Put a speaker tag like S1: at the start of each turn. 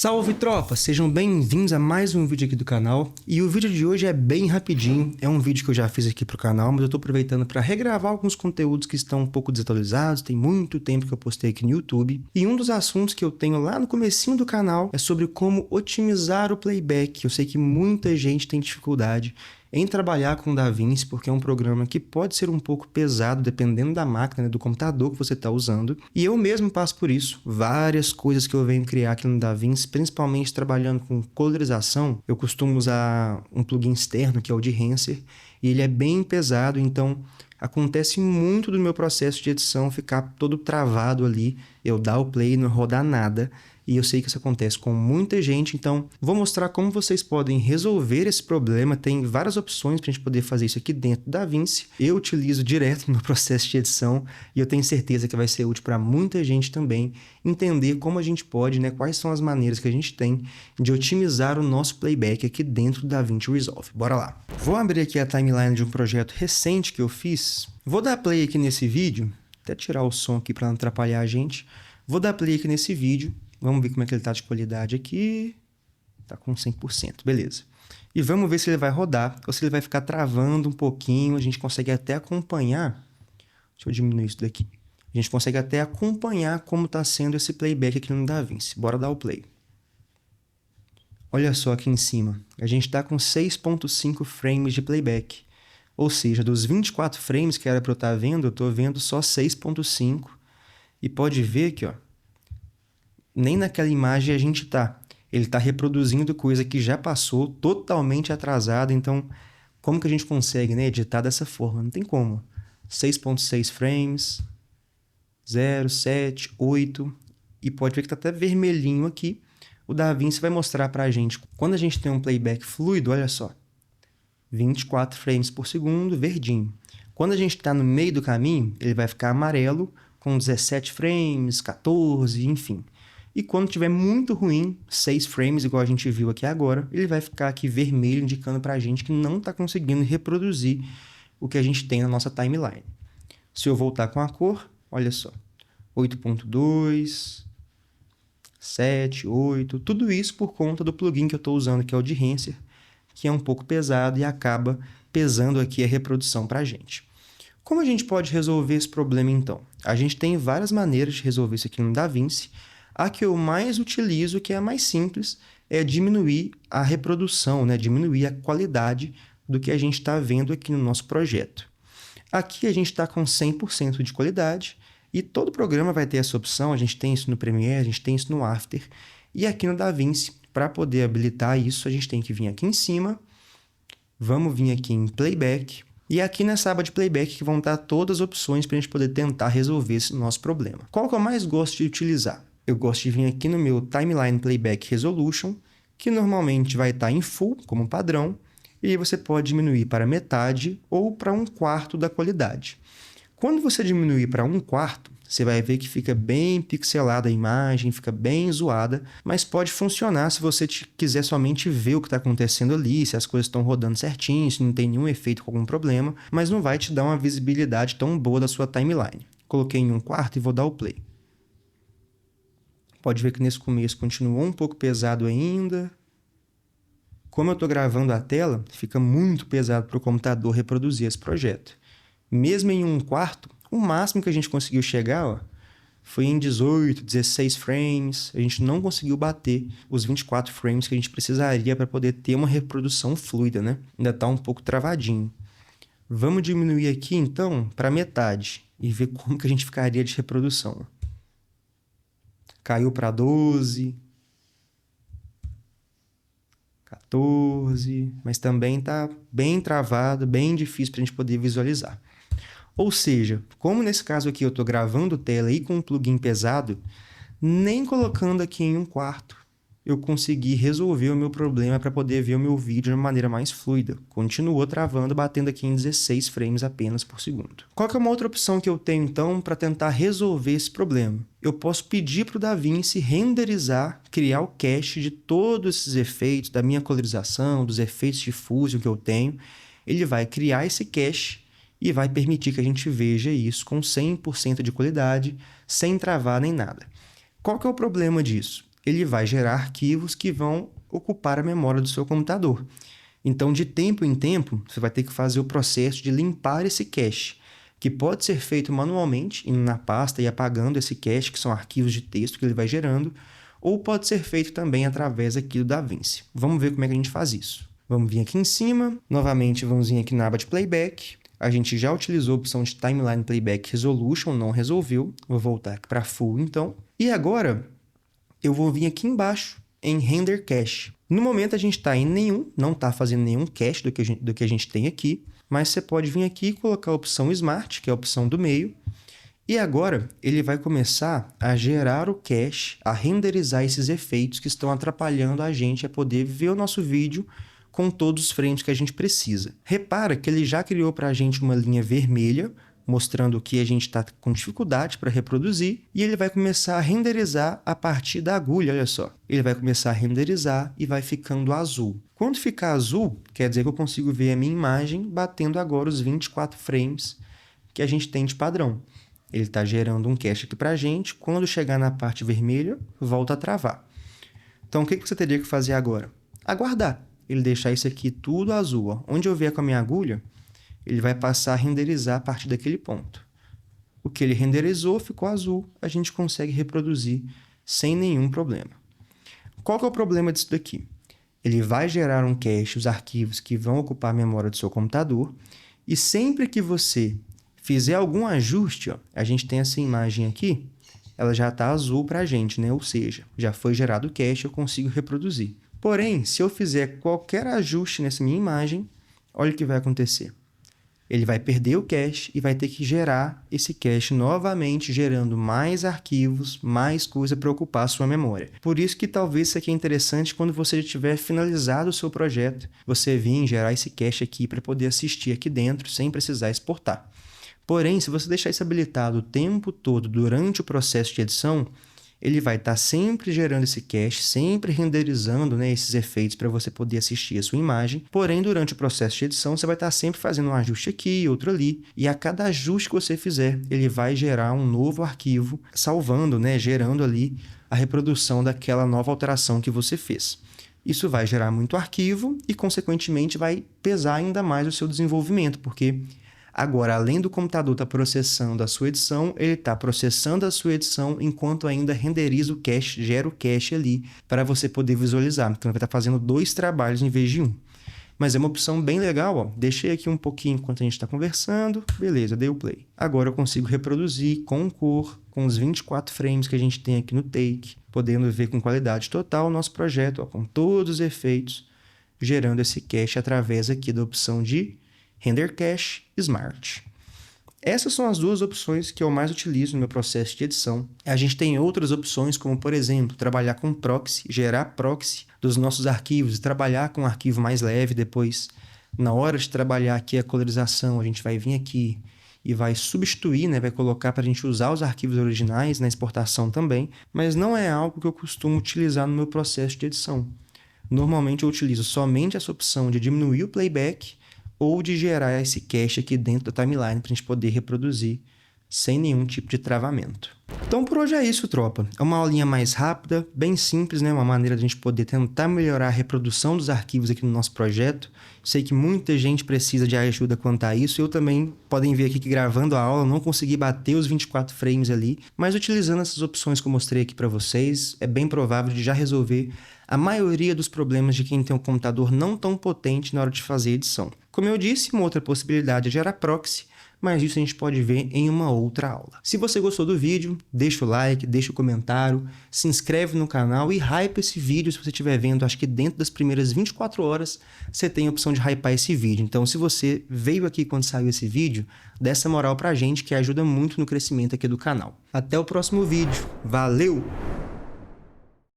S1: Salve tropa, sejam bem-vindos a mais um vídeo aqui do canal. E o vídeo de hoje é bem rapidinho, é um vídeo que eu já fiz aqui pro canal, mas eu tô aproveitando para regravar alguns conteúdos que estão um pouco desatualizados, tem muito tempo que eu postei aqui no YouTube. E um dos assuntos que eu tenho lá no comecinho do canal é sobre como otimizar o playback. Eu sei que muita gente tem dificuldade em trabalhar com o DaVinci, porque é um programa que pode ser um pouco pesado, dependendo da máquina, né, do computador que você está usando. E eu mesmo passo por isso. Várias coisas que eu venho criar aqui no DaVinci, principalmente trabalhando com colorização, eu costumo usar um plugin externo, que é o de Enhancer, e ele é bem pesado, então acontece muito do meu processo de edição ficar todo travado ali, eu dar o play e não rodar nada. E eu sei que isso acontece com muita gente, então vou mostrar como vocês podem resolver esse problema. Tem várias opções para a gente poder fazer isso aqui dentro do DaVinci. Eu utilizo direto no meu processo de edição e eu tenho certeza que vai ser útil para muita gente também entender como a gente pode, né, quais são as maneiras que a gente tem de otimizar o nosso playback aqui dentro do DaVinci Resolve. Bora lá! Vou abrir aqui a timeline de um projeto recente que eu fiz. Vou dar play aqui nesse vídeo, até tirar o som aqui para não atrapalhar a gente. Vou dar play aqui nesse vídeo. Vamos ver como é que ele está de qualidade aqui. Está com 100%, beleza. E vamos ver se ele vai rodar ou se ele vai ficar travando um pouquinho. A gente consegue até acompanhar. Deixa eu diminuir isso daqui. A gente consegue até acompanhar como está sendo esse playback aqui no DaVinci. Bora dar o play. Olha só aqui em cima. A gente está com 6.5 frames de playback. Ou seja, dos 24 frames que era para eu estar vendo, eu estou vendo só 6.5. E pode ver que, ó, nem naquela imagem a gente tá. Ele está reproduzindo coisa que já passou, totalmente atrasada. Então, como que a gente consegue, né, editar dessa forma? Não tem como. 6.6 frames, 0, 7, 8. E pode ver que está até vermelhinho aqui. O DaVinci vai mostrar para a gente. Quando a gente tem um playback fluido, olha só. 24 frames por segundo, verdinho. Quando a gente está no meio do caminho, ele vai ficar amarelo, com 17 frames, 14, enfim. E quando tiver muito ruim, 6 frames, igual a gente viu aqui agora, ele vai ficar aqui vermelho, indicando para a gente que não está conseguindo reproduzir o que a gente tem na nossa timeline. Se eu voltar com a cor, olha só, 8.2, 7, 8, tudo isso por conta do plugin que eu estou usando, que é o de Enhancer, que é um pouco pesado e acaba pesando aqui a reprodução para a gente. Como a gente pode resolver esse problema, então? A gente tem várias maneiras de resolver isso aqui no DaVinci. A que eu mais utilizo, que é a mais simples, é diminuir a reprodução, né? Diminuir a qualidade do que a gente está vendo aqui no nosso projeto. Aqui a gente está com 100% de qualidade e todo programa vai ter essa opção. A gente tem isso no Premiere, a gente tem isso no After. E aqui no DaVinci, para poder habilitar isso, a gente tem que vir aqui em cima. Vamos vir aqui em Playback. E aqui nessa aba de Playback que vão estar todas as opções para a gente poder tentar resolver esse nosso problema. Qual que eu mais gosto de utilizar? Eu gosto de vir aqui no meu Timeline Playback Resolution, que normalmente vai estar em Full, como padrão, e você pode diminuir para metade ou para 1/4 da qualidade. Quando você diminuir para 1/4, você vai ver que fica bem pixelada a imagem, fica bem zoada, mas pode funcionar se você quiser somente ver o que está acontecendo ali, se as coisas estão rodando certinho, se não tem nenhum efeito com algum problema, mas não vai te dar uma visibilidade tão boa da sua timeline. Coloquei em 1/4 e vou dar o play. Pode ver que nesse começo continuou um pouco pesado ainda. Como eu estou gravando a tela, fica muito pesado para o computador reproduzir esse projeto. Mesmo em 1/4, o máximo que a gente conseguiu chegar, ó, foi em 18, 16 frames. A gente não conseguiu bater os 24 frames que a gente precisaria para poder ter uma reprodução fluida, né? Ainda está um pouco travadinho. Vamos diminuir aqui, então, para metade e ver como que a gente ficaria de reprodução. Caiu para 12, 14, mas também está bem travado, bem difícil para a gente poder visualizar. Ou seja, como nesse caso aqui eu estou gravando tela aí com um plugin pesado, nem colocando aqui em 1/4, eu consegui resolver o meu problema para poder ver o meu vídeo de uma maneira mais fluida. Continuou travando, batendo aqui em 16 frames apenas por segundo. Qual que é uma outra opção que eu tenho, então, para tentar resolver esse problema? Eu posso pedir para o DaVinci renderizar, criar o cache de todos esses efeitos, da minha colorização, dos efeitos de fusion que eu tenho. Ele vai criar esse cache e vai permitir que a gente veja isso com 100% de qualidade, sem travar nem nada. Qual que é o problema disso? ele vai gerar arquivos que vão ocupar a memória do seu computador. Então, de tempo em tempo, você vai ter que fazer o processo de limpar esse cache, que pode ser feito manualmente, indo na pasta e apagando esse cache, que são arquivos de texto que ele vai gerando, ou pode ser feito também através aqui do DaVinci. Vamos ver como é que a gente faz isso. Vamos vir aqui em cima, novamente vamos vir aqui na aba de Playback. A gente já utilizou a opção de Timeline Playback Resolution, não resolveu. Vou voltar aqui para Full, então. E agora, eu vou vir aqui embaixo em Render Cache. No momento a gente está em nenhum, não está fazendo nenhum cache do que a gente tem aqui, mas você pode vir aqui e colocar a opção Smart, que é a opção do meio, e agora ele vai começar a gerar o cache, a renderizar esses efeitos que estão atrapalhando a gente a poder ver o nosso vídeo com todos os frames que a gente precisa. Repara que ele já criou para a gente uma linha vermelha, mostrando que a gente está com dificuldade para reproduzir, e ele vai começar a renderizar a partir da agulha, olha só. Ele vai começar a renderizar e vai ficando azul. Quando ficar azul, quer dizer que eu consigo ver a minha imagem batendo agora os 24 frames que a gente tem de padrão. Ele está gerando um cache aqui para a gente, quando chegar na parte vermelha, volta a travar. Então, o que você teria que fazer agora? Aguardar. Ele deixar isso aqui tudo azul. Ó. Onde eu vier com a minha agulha, ele vai passar a renderizar a partir daquele ponto. O que ele renderizou ficou azul, a gente consegue reproduzir sem nenhum problema. Qual que é o problema disso daqui? Ele vai gerar um cache, os arquivos que vão ocupar a memória do seu computador, e sempre que você fizer algum ajuste, ó, a gente tem essa imagem aqui, ela já está azul para a gente, né? Ou seja, já foi gerado o cache, eu consigo reproduzir. Porém, se eu fizer qualquer ajuste nessa minha imagem, olha o que vai acontecer. Ele vai perder o cache e vai ter que gerar esse cache novamente, gerando mais arquivos, mais coisa para ocupar a sua memória. Por isso que talvez isso aqui é interessante quando você já tiver finalizado o seu projeto, você vir gerar esse cache aqui para poder assistir aqui dentro sem precisar exportar. Porém, se você deixar isso habilitado o tempo todo durante o processo de edição, ele vai estar sempre gerando esse cache, sempre renderizando, né, esses efeitos para você poder assistir a sua imagem. Porém, durante o processo de edição, você vai estar sempre fazendo um ajuste aqui, outro ali. E a cada ajuste que você fizer, ele vai gerar um novo arquivo, salvando, né, gerando ali a reprodução daquela nova alteração que você fez. Isso vai gerar muito arquivo e, consequentemente, vai pesar ainda mais o seu desenvolvimento, porque agora, além do computador estar processando a sua edição, ele está processando a sua edição enquanto ainda renderiza o cache, gera o cache ali para você poder visualizar. Então, ele vai estar fazendo 2 trabalhos em vez de 1. Mas é uma opção bem legal, ó. Deixei aqui um pouquinho enquanto a gente está conversando. Beleza, dei o play. Agora eu consigo reproduzir com cor, com os 24 frames que a gente tem aqui no Take, podendo ver com qualidade total o nosso projeto, ó, com todos os efeitos, gerando esse cache através aqui da opção de Render Cache Smart. Essas são as 2 opções que eu mais utilizo no meu processo de edição. A gente tem outras opções, como por exemplo, trabalhar com proxy, gerar proxy dos nossos arquivos e trabalhar com um arquivo mais leve depois. Na hora de trabalhar aqui a colorização, a gente vai vir aqui e vai substituir, né, vai colocar para a gente usar os arquivos originais na exportação também, mas não é algo que eu costumo utilizar no meu processo de edição. Normalmente eu utilizo somente essa opção de diminuir o playback ou de gerar esse cache aqui dentro da timeline para a gente poder reproduzir sem nenhum tipo de travamento. Então por hoje é isso, tropa. É uma aulinha mais rápida, bem simples, né? Uma maneira de a gente poder tentar melhorar a reprodução dos arquivos aqui no nosso projeto. Sei que muita gente precisa de ajuda quanto a isso. Eu também, podem ver aqui que gravando a aula, não consegui bater os 24 frames ali, mas utilizando essas opções que eu mostrei aqui para vocês, é bem provável de já resolver a maioria dos problemas de quem tem um computador não tão potente na hora de fazer edição. Como eu disse, uma outra possibilidade é gerar proxy, mas isso a gente pode ver em uma outra aula. Se você gostou do vídeo, deixa o like, deixa o comentário, se inscreve no canal e hype esse vídeo se você estiver vendo. Acho que dentro das primeiras 24 horas você tem a opção de hypar esse vídeo. Então, se você veio aqui quando saiu esse vídeo, dê essa moral pra gente que ajuda muito no crescimento aqui do canal. Até o próximo vídeo. Valeu!